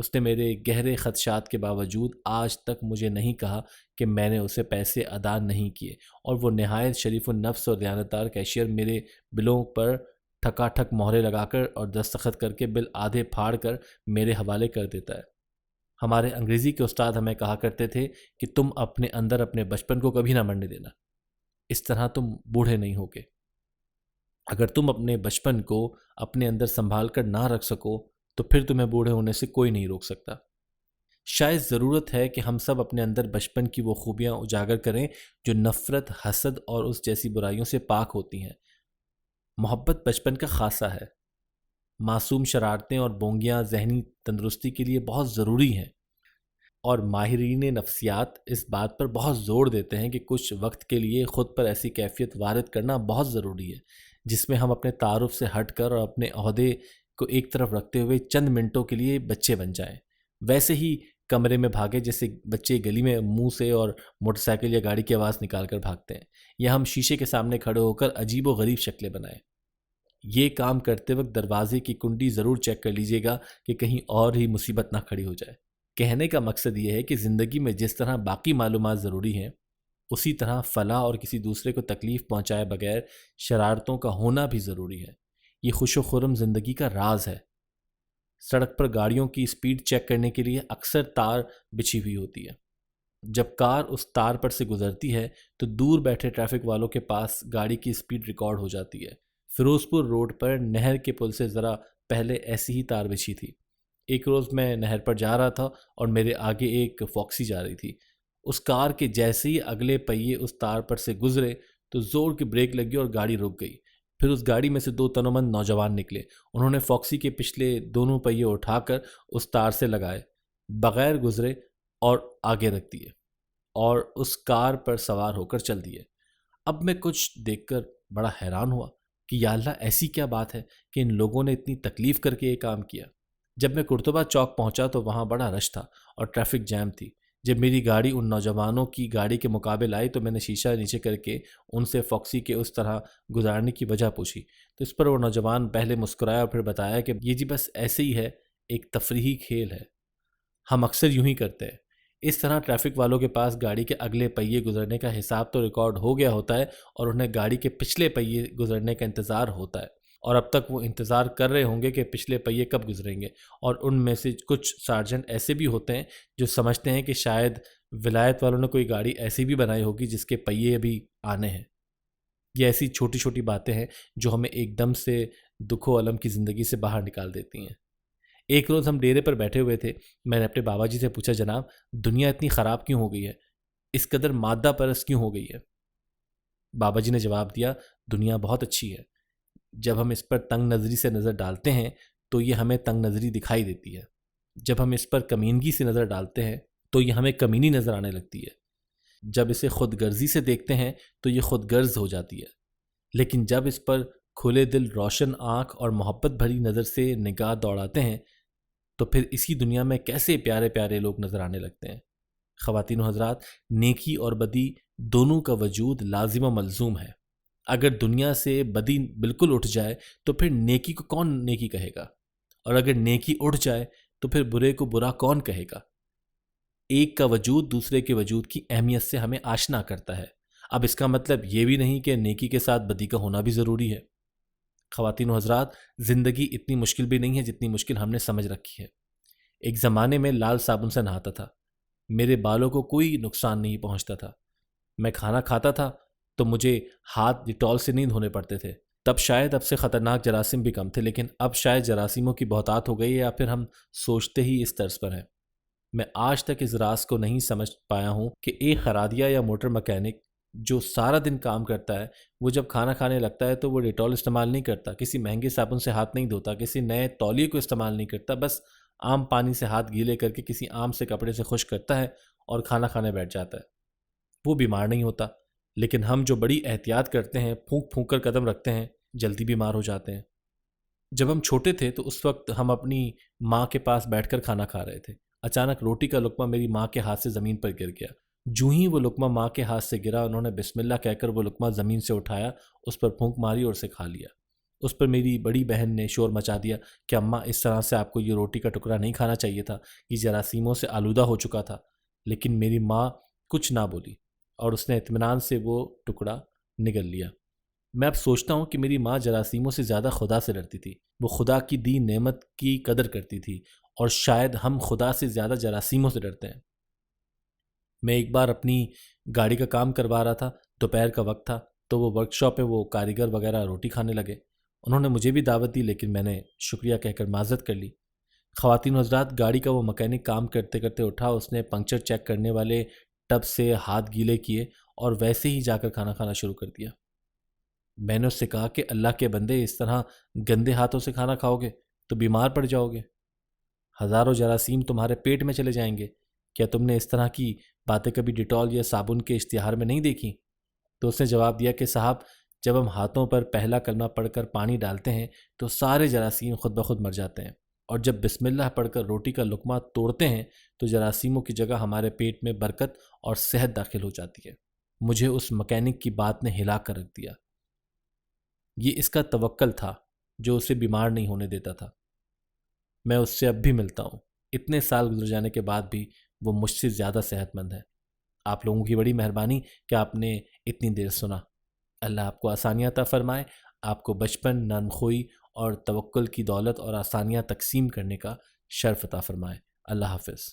اس نے میرے گہرے خدشات کے باوجود آج تک مجھے نہیں کہا کہ میں نے اسے پیسے ادا نہیں کیے، اور وہ نہایت شریف النفس اور دیانتدار کیشیئر میرے بلوں پر ٹھکا ٹھک مہرے لگا کر اور دستخط کر کے بل آدھے پھاڑ کر میرے حوالے کر دیتا ہے۔ ہمارے انگریزی کے استاد ہمیں کہا کرتے تھے کہ تم اپنے اندر اپنے بچپن کو کبھی نہ مرنے دینا، اس طرح تم بوڑھے نہیں ہوگے۔ اگر تم اپنے بچپن کو اپنے اندر سنبھال کر نہ رکھ سکو تو پھر تمہیں بوڑھے ہونے سے کوئی نہیں روک سکتا۔ شاید ضرورت ہے کہ ہم سب اپنے اندر بچپن کی وہ خوبیاں اجاگر کریں جو نفرت، حسد اور اس جیسی برائیوں سے پاک ہوتی ہیں۔ محبت بچپن کا خاصہ ہے۔ معصوم شرارتیں اور بونگیاں ذہنی تندرستی کے لیے بہت ضروری ہیں، اور ماہرین نفسیات اس بات پر بہت زور دیتے ہیں کہ کچھ وقت کے لیے خود پر ایسی کیفیت وارد کرنا بہت ضروری ہے جس میں ہم اپنے تعارف سے ہٹ کر اور اپنے عہدے کو ایک طرف رکھتے ہوئے چند منٹوں کے لیے بچے بن جائیں، ویسے ہی کمرے میں بھاگے جیسے بچے گلی میں منہ سے اور موٹر سائیکل یا گاڑی کی آواز نکال کر بھاگتے ہیں، یا ہم شیشے کے سامنے کھڑے ہو کر عجیب و غریب شکلیں بنائیں۔ یہ کام کرتے وقت دروازے کی کنڈی ضرور چیک کر لیجئے گا کہ کہیں اور ہی مصیبت نہ کھڑی ہو جائے۔ کہنے کا مقصد یہ ہے کہ زندگی میں جس طرح باقی معلومات ضروری ہیں، اسی طرح فلاح اور کسی دوسرے کو تکلیف پہنچائے بغیر شرارتوں کا ہونا بھی ضروری ہے۔ یہ خوش و خرم زندگی کا راز ہے۔ سڑک پر گاڑیوں کی سپیڈ چیک کرنے کے لیے اکثر تار بچھی ہوئی ہوتی ہے۔ جب کار اس تار پر سے گزرتی ہے تو دور بیٹھے ٹریفک والوں کے پاس گاڑی کی سپیڈ ریکارڈ ہو جاتی ہے۔ فیروزپور روڈ پر نہر کے پل سے ذرا پہلے ایسی ہی تار بچھی تھی۔ ایک روز میں نہر پر جا رہا تھا اور میرے آگے ایک فاکسی جا رہی تھی۔ اس کار کے جیسے ہی اگلے پہیے اس تار پر سے گزرے تو زور کی بریک لگی اور گاڑی رک گئی۔ پھر اس گاڑی میں سے 2 تنومند نوجوان نکلے۔ انہوں نے فاکسی کے پچھلے دونوں پہیے اٹھا کر اس تار سے لگائے، بغیر گزرے اور آگے رکھ دیے، اور اس کار پر سوار ہو کر چل دیے۔ اب میں کچھ دیکھ کر بڑا حیران ہوا کہ یا اللہ، ایسی کیا بات ہے کہ ان لوگوں نے اتنی تکلیف کر کے یہ کام کیا۔ جب میں قرطبہ چوک پہنچا تو وہاں بڑا رش تھا اور ٹریفک جام تھی۔ جب میری گاڑی ان نوجوانوں کی گاڑی کے مقابل آئی تو میں نے شیشہ نیچے کر کے ان سے فاکسی کے اس طرح گزارنے کی وجہ پوچھی، تو اس پر وہ نوجوان پہلے مسکرایا اور پھر بتایا کہ یہ جی بس ایسے ہی ہے، ایک تفریحی کھیل ہے، ہم اکثر یوں ہی کرتے ہیں۔ اس طرح ٹریفک والوں کے پاس گاڑی کے اگلے پہیے گزرنے کا حساب تو ریکارڈ ہو گیا ہوتا ہے، اور انہیں گاڑی کے پچھلے پہیے گزرنے کا انتظار ہوتا ہے، اور اب تک وہ انتظار کر رہے ہوں گے کہ پچھلے پہیے کب گزریں گے۔ اور ان میں سے کچھ سارجنٹ ایسے بھی ہوتے ہیں جو سمجھتے ہیں کہ شاید ولایت والوں نے کوئی گاڑی ایسی بھی بنائی ہوگی جس کے پہیے ابھی آنے ہیں۔ یہ ایسی چھوٹی چھوٹی باتیں ہیں جو ہمیں ایک دم سے دکھ و الم کی زندگی سے باہر نکال دیتی ہیں۔ ایک روز ہم ڈیرے پر بیٹھے ہوئے تھے۔ میں نے اپنے بابا جی سے پوچھا، جناب، دنیا اتنی خراب کیوں ہو گئی ہے؟ اس قدر مادہ پرست کیوں ہو گئی ہے؟ بابا جی نے جواب دیا، دنیا بہت اچھی ہے۔ جب ہم اس پر تنگ نظری سے نظر ڈالتے ہیں تو یہ ہمیں تنگ نظری دکھائی دیتی ہے۔ جب ہم اس پر کمینگی سے نظر ڈالتے ہیں تو یہ ہمیں کمینی نظر آنے لگتی ہے۔ جب اسے خود غرضی سے دیکھتے ہیں تو یہ خود غرض ہو جاتی ہے۔ لیکن جب اس پر کھلے دل، روشن آنکھ اور محبت بھری نظر سے نگاہ دوڑاتے ہیں تو پھر اسی دنیا میں کیسے پیارے پیارے لوگ نظر آنے لگتے ہیں۔ خواتین و حضرات، نیکی اور بدی دونوں کا وجود لازم و ملزوم ہے۔ اگر دنیا سے بدی بالکل اٹھ جائے تو پھر نیکی کو کون نیکی کہے گا؟ اور اگر نیکی اٹھ جائے تو پھر برے کو برا کون کہے گا؟ ایک کا وجود دوسرے کے وجود کی اہمیت سے ہمیں آشنا کرتا ہے۔ اب اس کا مطلب یہ بھی نہیں کہ نیکی کے ساتھ بدی کا ہونا بھی ضروری ہے۔ خواتین و حضرات، زندگی اتنی مشکل بھی نہیں ہے جتنی مشکل ہم نے سمجھ رکھی ہے۔ ایک زمانے میں لال صابن سے نہاتا تھا، میرے بالوں کو کوئی نقصان نہیں پہنچتا تھا۔ میں کھانا کھاتا تھا تو مجھے ہاتھ ڈیٹول سے نہیں دھونے پڑتے تھے۔ تب شاید اب سے خطرناک جراثیم بھی کم تھے، لیکن اب شاید جراثیموں کی بہتات ہو گئی ہے، یا پھر ہم سوچتے ہی اس طرز پر ہیں۔ میں آج تک اس راز کو نہیں سمجھ پایا ہوں کہ ایک خرادیہ یا موٹر مکینک جو سارا دن کام کرتا ہے، وہ جب کھانا کھانے لگتا ہے تو وہ ڈیٹول استعمال نہیں کرتا، کسی مہنگے صابن سے ہاتھ نہیں دھوتا، کسی نئے تولیے کو استعمال نہیں کرتا، بس عام پانی سے ہاتھ گیلے کر کے کسی عام سے کپڑے سے خشک کرتا ہے اور کھانا کھانے بیٹھ جاتا ہے۔ وہ بیمار نہیں ہوتا، لیکن ہم جو بڑی احتیاط کرتے ہیں، پھونک پھونک کر قدم رکھتے ہیں، جلدی بیمار ہو جاتے ہیں۔ جب ہم چھوٹے تھے تو اس وقت ہم اپنی ماں کے پاس بیٹھ کر کھانا کھا رہے تھے۔ اچانک روٹی کا لقمہ میری ماں کے ہاتھ سے زمین پر گر گیا۔ جوں ہی وہ لقمہ ماں کے ہاتھ سے گرا، انہوں نے بسم اللہ کہہ کر وہ لقمہ زمین سے اٹھایا، اس پر پھونک ماری اور اسے کھا لیا۔ اس پر میری بڑی بہن نے شور مچا دیا کہ اماں اس طرح سے آپ کو یہ روٹی کا ٹکڑا نہیں کھانا چاہیے تھا، یہ جراثیموں سے آلودہ ہو چکا تھا۔ لیکن میری ماں کچھ نہ بولی اور اس نے اطمینان سے وہ ٹکڑا نگل لیا۔ میں اب سوچتا ہوں کہ میری ماں جراثیموں سے زیادہ خدا سے ڈرتی تھی۔ وہ خدا کی دی نعمت کی قدر کرتی تھی، اور شاید ہم خدا سے زیادہ جراثیموں سے ڈرتے ہیں۔ میں ایک بار اپنی گاڑی کا کام کروا رہا تھا، دوپہر کا وقت تھا، تو وہ ورک شاپ میں وہ کاریگر وغیرہ روٹی کھانے لگے۔ انہوں نے مجھے بھی دعوت دی، لیکن میں نے شکریہ کہہ کر معذرت کر لی۔ خواتین و حضرات، گاڑی کا وہ مکینک کام کرتے کرتے اٹھا، اس نے پنکچر چیک کرنے والے ٹب سے ہاتھ گیلے کیے اور ویسے ہی جا کر کھانا کھانا شروع کر دیا۔ میں نے اس سے کہا کہ اللہ کے بندے، اس طرح گندے ہاتھوں سے کھانا کھاؤ گے تو بیمار پڑ جاؤ گے، ہزاروں جراثیم تمہارے پیٹ میں چلے جائیں گے۔ کیا تم نے اس طرح کی باتیں کبھی ڈیٹول یا صابن کے اشتہار میں نہیں دیکھی؟ تو اس نے جواب دیا کہ صاحب، جب ہم ہاتھوں پر پہلا کلمہ پڑھ کر پانی ڈالتے ہیں تو سارے جراثیم خود بخود مر جاتے ہیں، اور جب بسم اللہ پڑھ کر روٹی کا لقمہ توڑتے ہیں تو جراثیموں کی جگہ ہمارے پیٹ میں برکت اور صحت داخل ہو جاتی ہے۔ مجھے اس مکینک کی بات نے ہلا کر رکھ دیا۔ یہ اس کا توکل تھا جو اسے بیمار نہیں ہونے دیتا تھا۔ میں اس سے اب بھی ملتا ہوں، اتنے سال گزر جانے کے بعد بھی وہ مجھ سے زیادہ صحت مند ہے۔ آپ لوگوں کی بڑی مہربانی کہ آپ نے اتنی دیر سنا۔ اللہ آپ کو آسانیاں عطا فرمائے، آپ کو بچپن، نرم خوئی اور توکل کی دولت اور آسانیاں تقسیم کرنے کا شرف عطا فرمائے۔ اللہ حافظ۔